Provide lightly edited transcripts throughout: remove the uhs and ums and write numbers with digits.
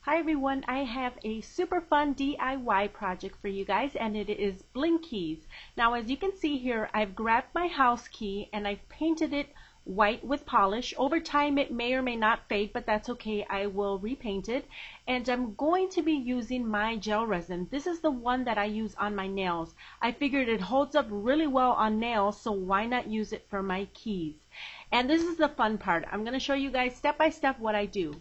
Hi everyone, I have a super fun DIY project for you guys, and it is Bling keys. Now as you can see here, I've grabbed my house key and I've painted it white with polish. Over time it may or may not fade, but that's okay, I will repaint it. And I'm going to be using my gel resin. This is the one that I use on my nails. I figured it holds up really well on nails, so why not use it for my keys? And this is the fun part. I'm going to show you guys step by step what I do.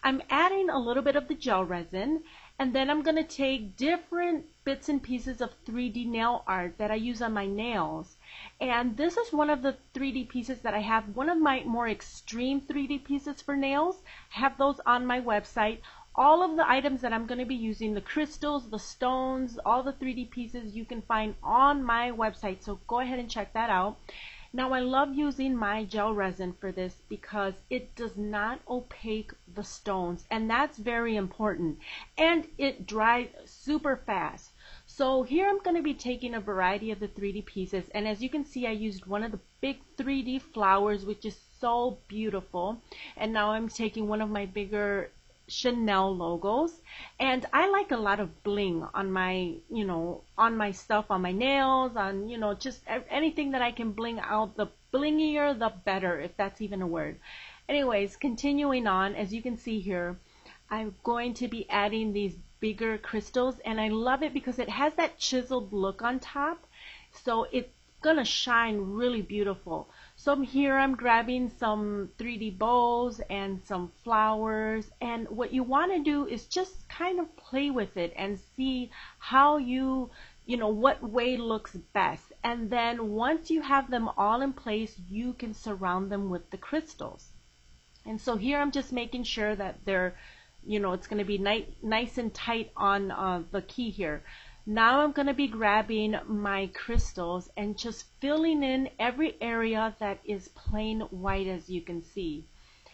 I'm adding a little bit of the gel resin, and then I'm going to take different bits and pieces of 3D nail art that I use on my nails. And this is one of the 3D pieces that I have, one of my more extreme 3D pieces for nails. I have those on my website. All of the items that I'm going to be using, the crystals, the stones, all the 3D pieces you can find on my website, so go ahead and check that out. Now I love using my gel resin for this because it does not opaque the stones, and that's very important, and it dries super fast. So here I'm going to be taking a variety of the 3D pieces, and as you can see I used one of the big 3D flowers, which is so beautiful, and now I'm taking one of my bigger Chanel logos, and I like a lot of bling on my on my stuff, on my nails, on just anything that I can bling out. The blingier the better, if that's even a word. Anyways, continuing on, as you can see here, I'm going to be adding these bigger crystals, and I love it because it has that chiseled look on top, so it's gonna shine really beautiful. So here I'm grabbing some 3D bows and some flowers, and what you want to do is just kind of play with it and see how what way looks best. And then once you have them all in place, you can surround them with the crystals. And so here I'm just making sure that they're it's going to be nice and tight on the key here. Now I'm going to be grabbing my crystals and just filling in every area that is plain white, as you can see.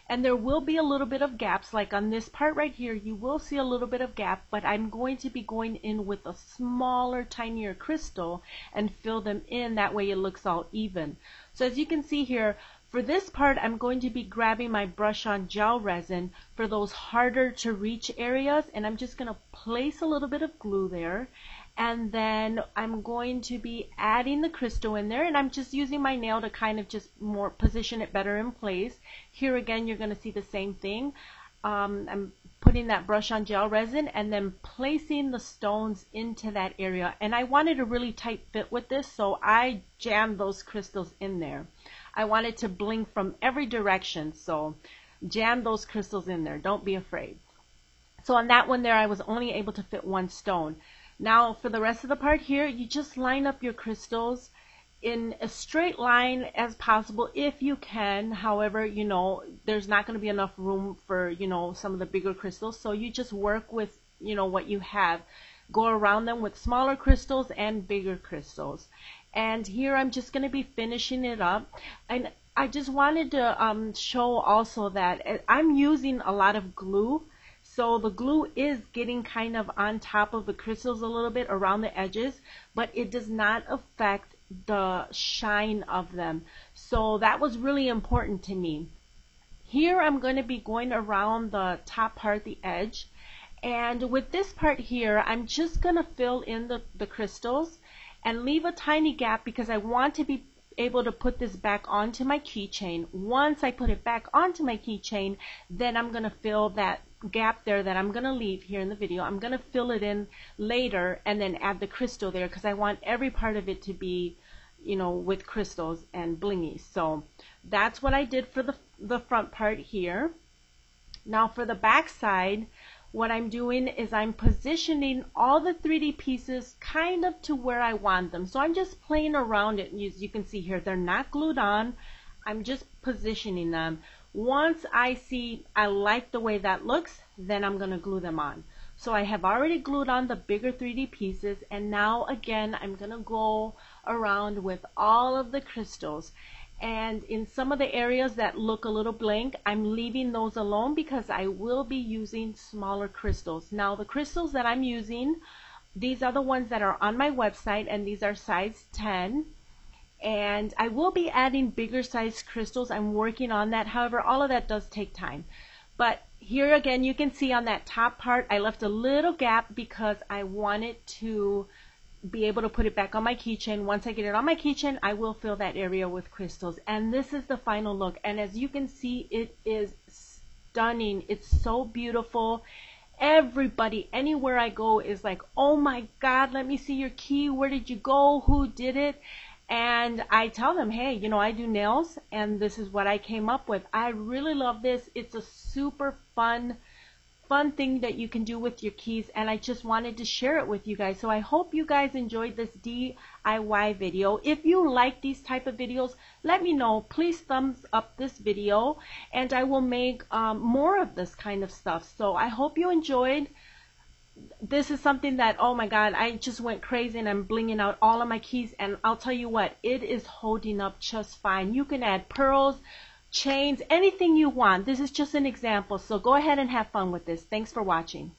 And there will be a little bit of gaps, like on this part right here, you will see a little bit of gap, but I'm going to be going in with a smaller, tinier crystal and fill them in. That way it looks all even. So as you can see here, for this part, I'm going to be grabbing my brush on gel resin for those harder to reach areas, and I'm just going to place a little bit of glue there. And then I'm going to be adding the crystal in there, and I'm just using my nail to kind of just more position it better in place. Here again, you're going to see the same thing. I'm putting that brush on gel resin and then placing the stones into that area. And I wanted a really tight fit with this, so I jammed those crystals in there. I wanted to bling from every direction, so jam those crystals in there. Don't be afraid. So on that one there, I was only able to fit one stone. Now for the rest of the part here, you just line up your crystals in a straight line as possible if you can. However, there's not going to be enough room for, some of the bigger crystals. So you just work with, what you have. Go around them with smaller crystals and bigger crystals. And here I'm just going to be finishing it up. And I just wanted to show also that I'm using a lot of glue. So the glue is getting kind of on top of the crystals a little bit around the edges, but it does not affect the shine of them. So that was really important to me. Here I'm going to be going around the top part, the edge. And with this part here, I'm just going to fill in the crystals and leave a tiny gap because I want to be able to put this back onto my keychain. Once I put it back onto my keychain, then I'm going to fill that gap there that I'm going to leave here in the video. I'm going to fill it in later and then add the crystal there because I want every part of it to be, with crystals and blingy. So that's what I did for the front part here. Now for the back side, what I'm doing is I'm positioning all the 3D pieces kind of to where I want them. So I'm just playing around it. As you can see here, they're not glued on. I'm just positioning them. Once I see I like the way that looks, then I'm going to glue them on. So I have already glued on the bigger 3D pieces, and now again I'm going to go around with all of the crystals. And in some of the areas that look a little blank, I'm leaving those alone because I will be using smaller crystals. Now the crystals that I'm using, these are the ones that are on my website, and these are size 10. And I will be adding bigger size crystals. I'm working on that. However, all of that does take time. But here again, you can see on that top part, I left a little gap because I wanted to be able to put it back on my keychain. Once I get it on my keychain, I will fill that area with crystals. And this is the final look. And as you can see, it is stunning. It's so beautiful. Everybody, anywhere I go, is like, oh my God, let me see your key. Where did you go? Who did it? And I tell them, hey, you know, I do nails, and this is what I came up with. I really love this. It's a super fun thing that you can do with your keys, and I just wanted to share it with you guys. So I hope you guys enjoyed this DIY video. If you like these type of videos, let me know. Please thumbs up this video, and I will make more of this kind of stuff. So I hope you enjoyed. This is something that, oh my God, I just went crazy and I'm blinging out all of my keys, and I'll tell you what, it is holding up just fine. You can add pearls, chains, anything you want. This is just an example, so go ahead and have fun with this. Thanks for watching.